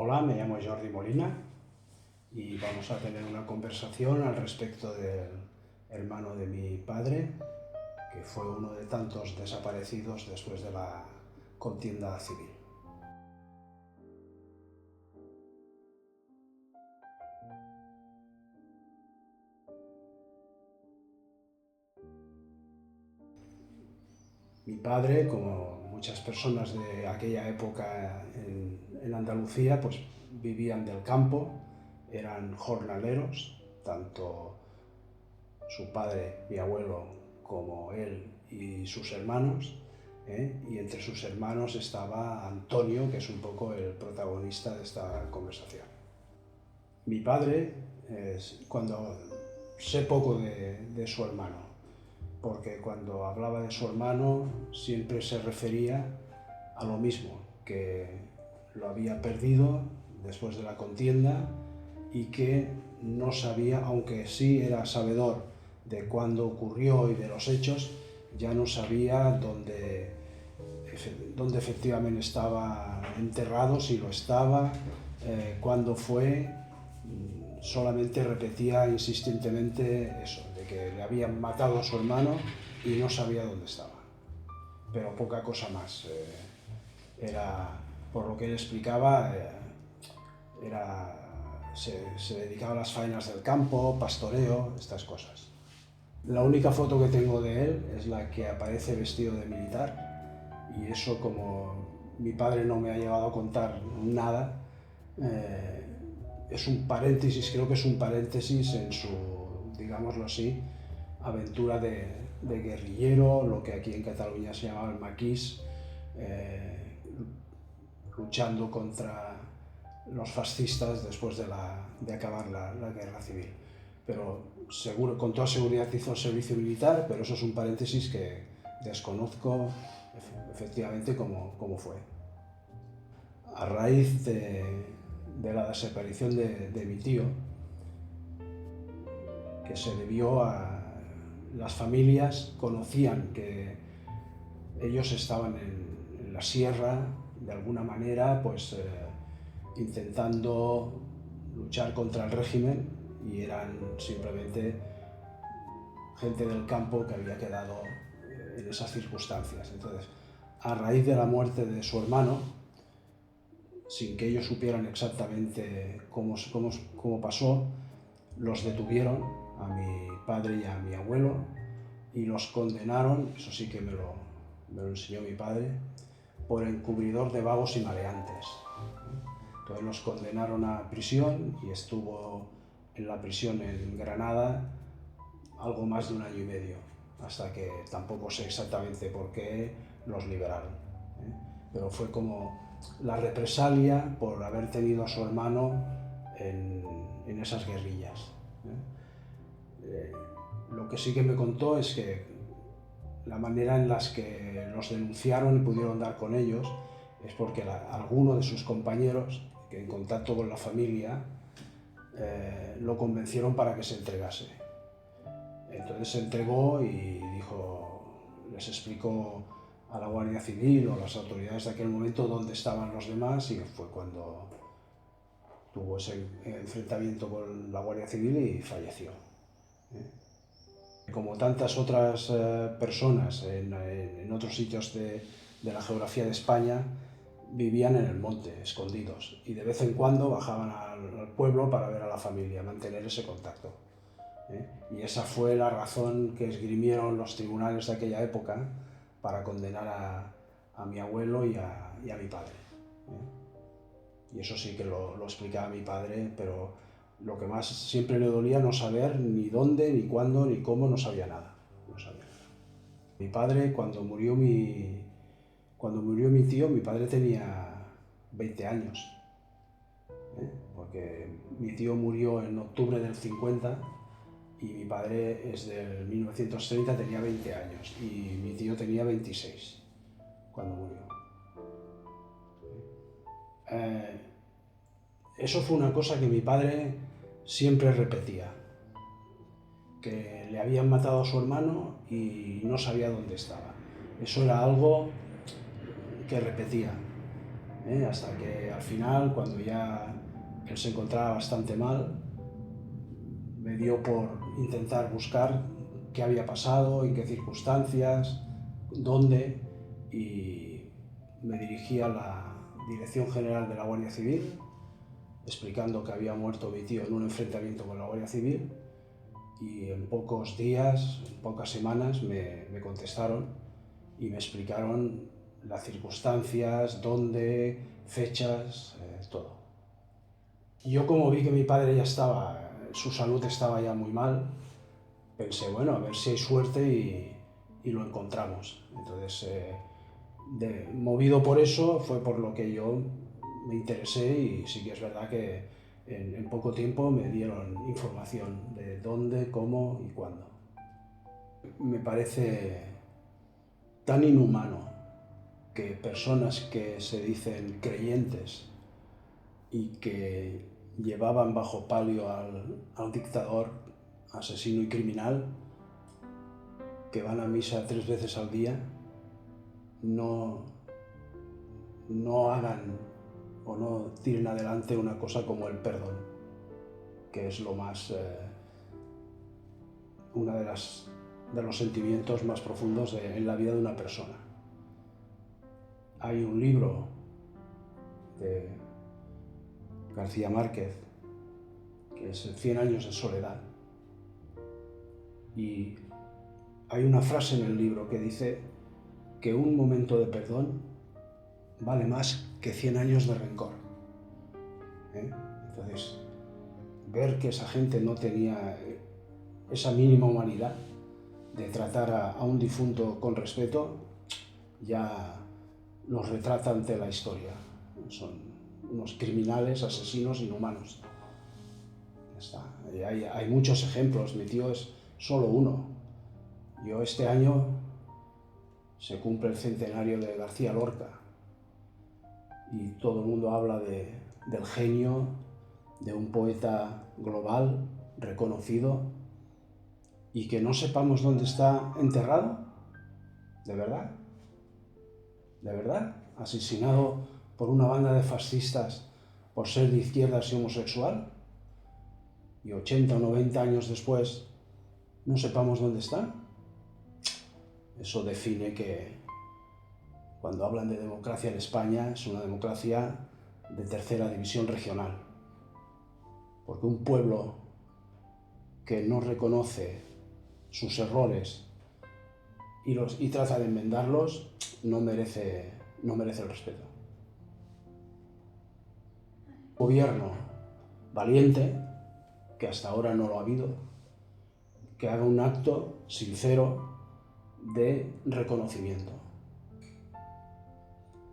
Hola, me llamo Jordi Molina y vamos a tener una conversación al respecto del hermano de mi padre, que fue uno de tantos desaparecidos después de la contienda civil. Mi padre, como muchas personas de aquella época en Andalucía, pues vivían del campo, eran jornaleros, tanto su padre, mi abuelo, como él y sus hermanos, y entre sus hermanos estaba Antonio, que es un poco el protagonista de esta conversación. Mi padre, cuando sé poco de su hermano, porque cuando hablaba de su hermano siempre se refería a lo mismo, que lo había perdido después de la contienda y que no sabía, aunque sí era sabedor de cuándo ocurrió y de los hechos, ya no sabía dónde efectivamente estaba enterrado, si lo estaba, cuándo fue. Solamente repetía insistentemente eso, de que le habían matado a su hermano y no sabía dónde estaba. Pero poca cosa más. Era, por lo que él explicaba, se dedicaba a las faenas del campo, pastoreo, estas cosas. La única foto que tengo de él es la que aparece vestido de militar, y eso, como mi padre no me ha llegado a contar nada, es un paréntesis, creo que es un paréntesis en su, digámoslo así, aventura de guerrillero, lo que aquí en Cataluña se llamaba el maquis, luchando contra los fascistas después de acabar la guerra civil. Pero seguro, con toda seguridad hizo el servicio militar, pero eso es un paréntesis que desconozco efectivamente cómo fue. A raíz de la desaparición de mi tío, que se debió a las familias conocían que ellos estaban en la sierra, de alguna manera, pues intentando luchar contra el régimen, y eran simplemente gente del campo que había quedado en esas circunstancias. Entonces, a raíz de la muerte de su hermano, sin que ellos supieran exactamente cómo pasó, los detuvieron a mi padre y a mi abuelo y los condenaron, eso sí que me lo enseñó mi padre, por encubridor de vagos y maleantes. Entonces los condenaron a prisión y estuvo en la prisión en Granada algo más de 1 año y medio, hasta que tampoco sé exactamente por qué los liberaron. Pero fue como la represalia por haber tenido a su hermano en esas guerrillas. Lo que sí que me contó es que la manera en la que los denunciaron y pudieron dar con ellos es porque alguno de sus compañeros, que en contacto con la familia, lo convencieron para que se entregase. Entonces se entregó y les explicó a la Guardia Civil o a las autoridades de aquel momento dónde estaban los demás, y fue cuando tuvo ese enfrentamiento con la Guardia Civil y falleció. Como tantas otras personas en otros sitios de la geografía de España, vivían en el monte, escondidos, y de vez en cuando bajaban al pueblo para ver a la familia, mantener ese contacto. Y esa fue la razón que esgrimieron los tribunales de aquella época para condenar a mi abuelo y a mi padre. Y eso sí que lo explicaba mi padre, pero lo que más siempre le dolía no saber ni dónde, ni cuándo, ni cómo, no sabía nada. No sabía nada. Mi padre, cuando murió mi tío, mi padre tenía 20 años, porque mi tío murió en octubre del 50 y mi padre es del 1930, tenía 20 años, y mi tío tenía 26 cuando murió. Eso fue una cosa que mi padre siempre repetía, que le habían matado a su hermano y no sabía dónde estaba. Eso era algo que repetía. hasta que al final, cuando ya él se encontraba bastante mal, me dio por intentar buscar qué había pasado, en qué circunstancias, dónde, y me dirigí a la Dirección General de la Guardia Civil, explicando que había muerto mi tío en un enfrentamiento con la Guardia Civil, y en pocos días, en pocas semanas, me contestaron y me explicaron las circunstancias, dónde, fechas, todo. Yo, como vi que mi padre ya estaba, su salud estaba ya muy mal, pensé, bueno, a ver si hay suerte y lo encontramos. Entonces, movido por eso, fue por lo que yo me interesé, y sí que es verdad que en poco tiempo me dieron información de dónde, cómo y cuándo. Me parece tan inhumano que personas que se dicen creyentes y que llevaban bajo palio al dictador, asesino y criminal, que van a misa 3 veces al día, no hagan o no tiren adelante una cosa como el perdón, que es lo más, uno de los sentimientos más profundos en la vida de una persona. Hay un libro de García Márquez, que es 100 años de soledad, y hay una frase en el libro que dice que un momento de perdón vale más que 100 años de rencor. Entonces, ver que esa gente no tenía esa mínima humanidad de tratar a un difunto con respeto, ya los retrata ante la historia. Son unos criminales, asesinos, inhumanos. Ya está. Hay muchos ejemplos, mi tío es solo uno. Yo, este año se cumple el centenario de García Lorca, y todo el mundo habla del genio de un poeta global, reconocido, y que no sepamos dónde está enterrado. ¿De verdad? ¿De verdad? ¿Asesinado por una banda de fascistas por ser de izquierdas y homosexual? Y 80 o 90 años después no sepamos dónde está. Eso define que cuando hablan de democracia en España es una democracia de tercera división regional. Porque un pueblo que no reconoce sus errores y trata de enmendarlos no merece el respeto. Gobierno valiente, que hasta ahora no lo ha habido, que haga un acto sincero de reconocimiento.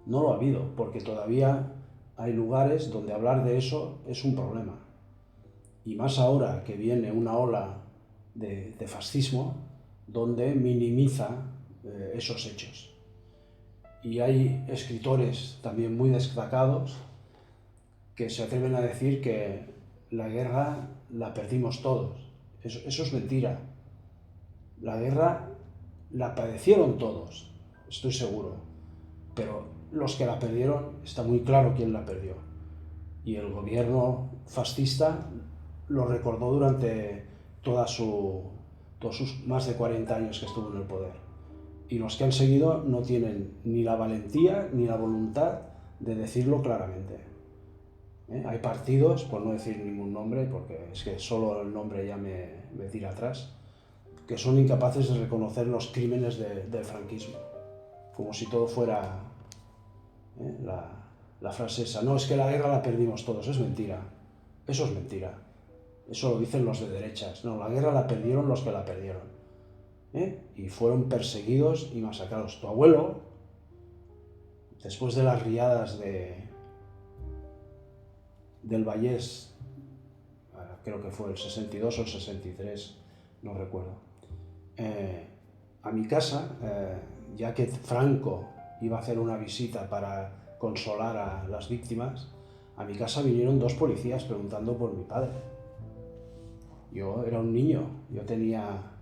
No lo ha habido, porque todavía hay lugares donde hablar de eso es un problema. Y más ahora que viene una ola de fascismo donde minimiza esos hechos. Y hay escritores también muy destacados que se atreven a decir que la guerra la perdimos todos. Eso es mentira. La guerra la padecieron todos, estoy seguro, pero los que la perdieron, está muy claro quién la perdió. Y el gobierno fascista lo recordó durante todos sus más de 40 años que estuvo en el poder. Y los que han seguido no tienen ni la valentía ni la voluntad de decirlo claramente. Hay partidos, por no decir ningún nombre, porque es que solo el nombre ya me tira atrás, que son incapaces de reconocer los crímenes del franquismo, como si todo fuera la frase esa, no, es que la guerra la perdimos todos. Es mentira, eso es mentira, eso lo dicen los de derechas. No, la guerra la perdieron los que la perdieron, y fueron perseguidos y masacrados. Tu abuelo, después de las riadas del Vallés, creo que fue el 62 o el 63, no recuerdo, a mi casa, ya que Franco iba a hacer una visita para consolar a las víctimas, a mi casa vinieron 2 policías preguntando por mi padre. Yo era un niño, yo tenía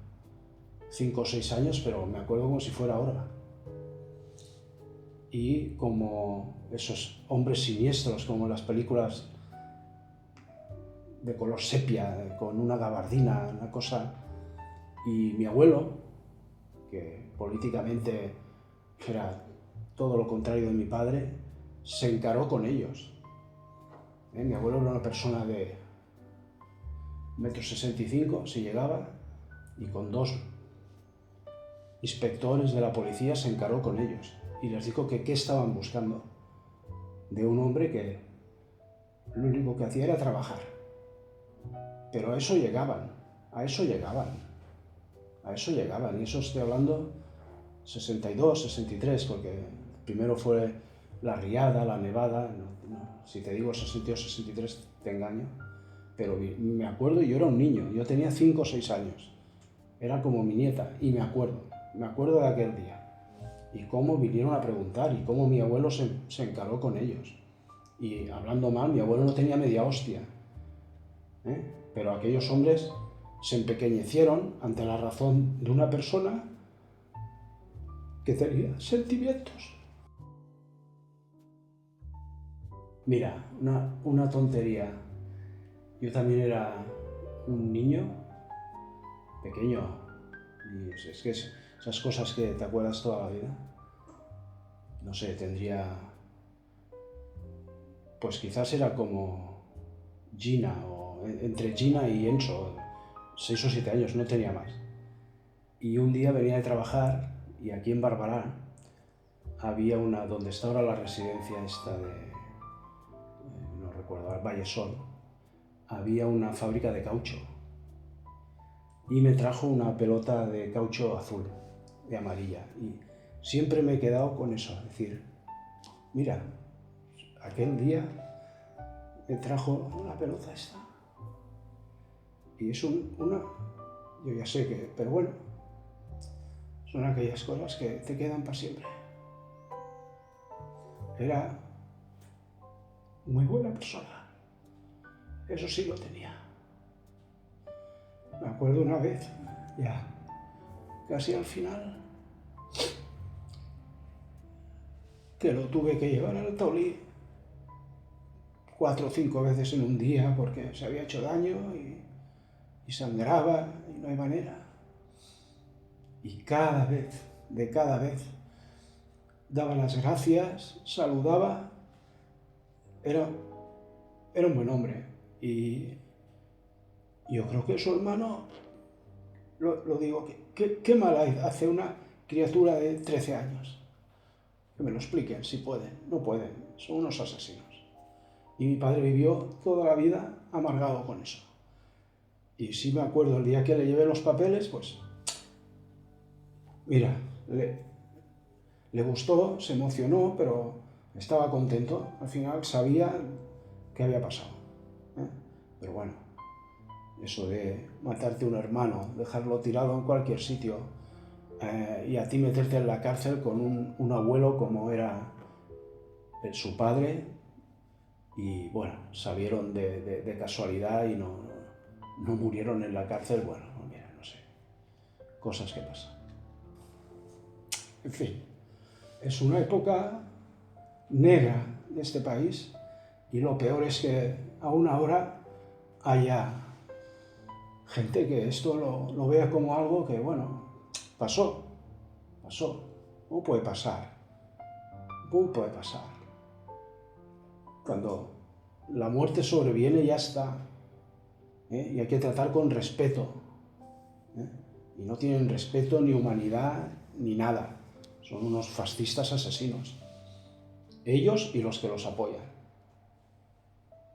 5 o 6 años, pero me acuerdo como si fuera ahora. y como esos hombres siniestros, como en las películas de color sepia, con una gabardina, una cosa. Y mi abuelo, que políticamente era todo lo contrario de mi padre, se encaró con ellos. Mi abuelo era una persona de 1,65 m, si llegaba, y con 2 inspectores de la policía se encaró con ellos y les dijo que qué estaban buscando de un hombre que lo único que hacía era trabajar. Pero a eso llegaban, a eso llegaban, y eso estoy hablando 62, 63, porque primero fue la riada, la nevada, si te digo 62, 63 te engaño, pero me acuerdo, yo era un niño, yo tenía 5 o 6 años, era como mi nieta, y me acuerdo de aquel día, y cómo vinieron a preguntar, y cómo mi abuelo se encaró con ellos, y hablando mal, mi abuelo no tenía media hostia, pero aquellos hombres se empequeñecieron ante la razón de una persona que tenía sentimientos. Mira, una tontería. Yo también era un niño pequeño, y es que esas cosas que te acuerdas toda la vida, no sé, tendría, pues quizás era como Gina, o entre Gina y Enzo, 6 o 7 años, no tenía más. Y un día venía de trabajar y aquí en Barberá había donde está ahora la residencia esta de, no recuerdo, Vallesol, había una fábrica de caucho y me trajo una pelota de caucho azul, de amarilla, y siempre me he quedado con eso, es decir, mira, aquel día me trajo una pelota esta y es yo ya sé que, pero bueno, son aquellas cosas que te quedan para siempre. Era muy buena persona, eso sí lo tenía. Me acuerdo una vez, ya casi al final, que lo tuve que llevar al taulí 4 o 5 veces en un día porque se había hecho daño y sangraba y no hay manera. Y cada vez, daba las gracias, saludaba, era un buen hombre. Y yo creo que su hermano, lo digo, ¿qué mal hace una criatura de 13 años? Que me lo expliquen, si pueden. No pueden, son unos asesinos. Y mi padre vivió toda la vida amargado con eso. Y sí me acuerdo, el día que le llevé los papeles, pues, mira, le gustó, se emocionó, pero estaba contento. Al final sabía qué había pasado. Pero bueno, eso de matarte a un hermano, dejarlo tirado en cualquier sitio, y a ti meterte en la cárcel con un abuelo como era su padre, y bueno, salieron de casualidad y no murieron en la cárcel, bueno, mira, no sé, cosas que pasan. En fin, es una época negra de este país, y lo peor es que aún ahora haya gente que esto lo vea como algo que, bueno, pasó. ¿Cómo puede pasar? Cuando la muerte sobreviene, ya está, y hay que tratar con respeto, y no tienen respeto ni humanidad ni nada, son unos fascistas asesinos, ellos y los que los apoyan.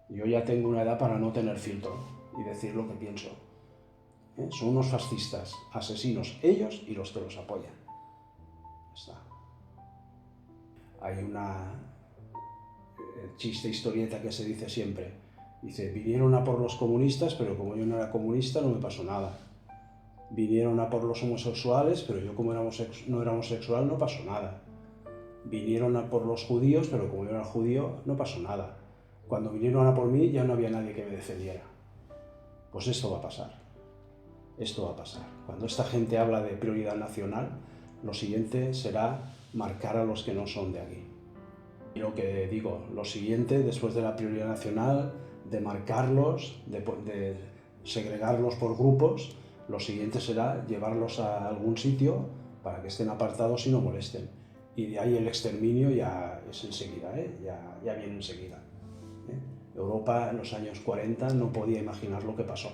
Yo ya tengo una edad para no tener filtro y decir lo que pienso. Son unos fascistas asesinos, ellos y los que los apoyan. Está. Hay una chiste, historieta que se dice siempre. Dice, vinieron a por los comunistas, pero como yo no era comunista no me pasó nada. Vinieron a por los homosexuales, pero yo como no era homosexual no pasó nada. Vinieron a por los judíos, pero como yo era judío no pasó nada. Cuando vinieron a por mí ya no había nadie que me defendiera. Pues esto va a pasar. Esto va a pasar. Cuando esta gente habla de prioridad nacional, lo siguiente será marcar a los que no son de aquí. Y lo que digo, lo siguiente, después de la prioridad nacional, de marcarlos, de segregarlos por grupos, lo siguiente será llevarlos a algún sitio para que estén apartados y no molesten. Y de ahí el exterminio ya es enseguida, ya viene enseguida. Europa en los años 40 no podía imaginar lo que pasó.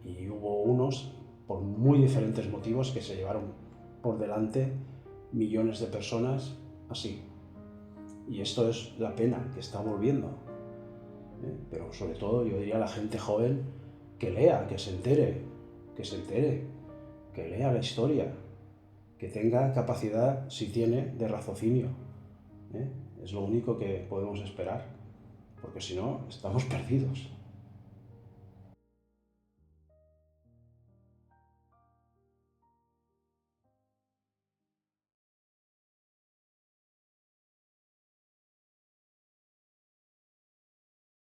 Y hubo unos, por muy diferentes motivos, que se llevaron por delante millones de personas así. Y esto es la pena que está volviendo. Pero sobre todo yo diría a la gente joven que lea, que se entere, que lea la historia, que tenga capacidad, si tiene, de raciocinio. Es lo único que podemos esperar, porque si no, estamos perdidos.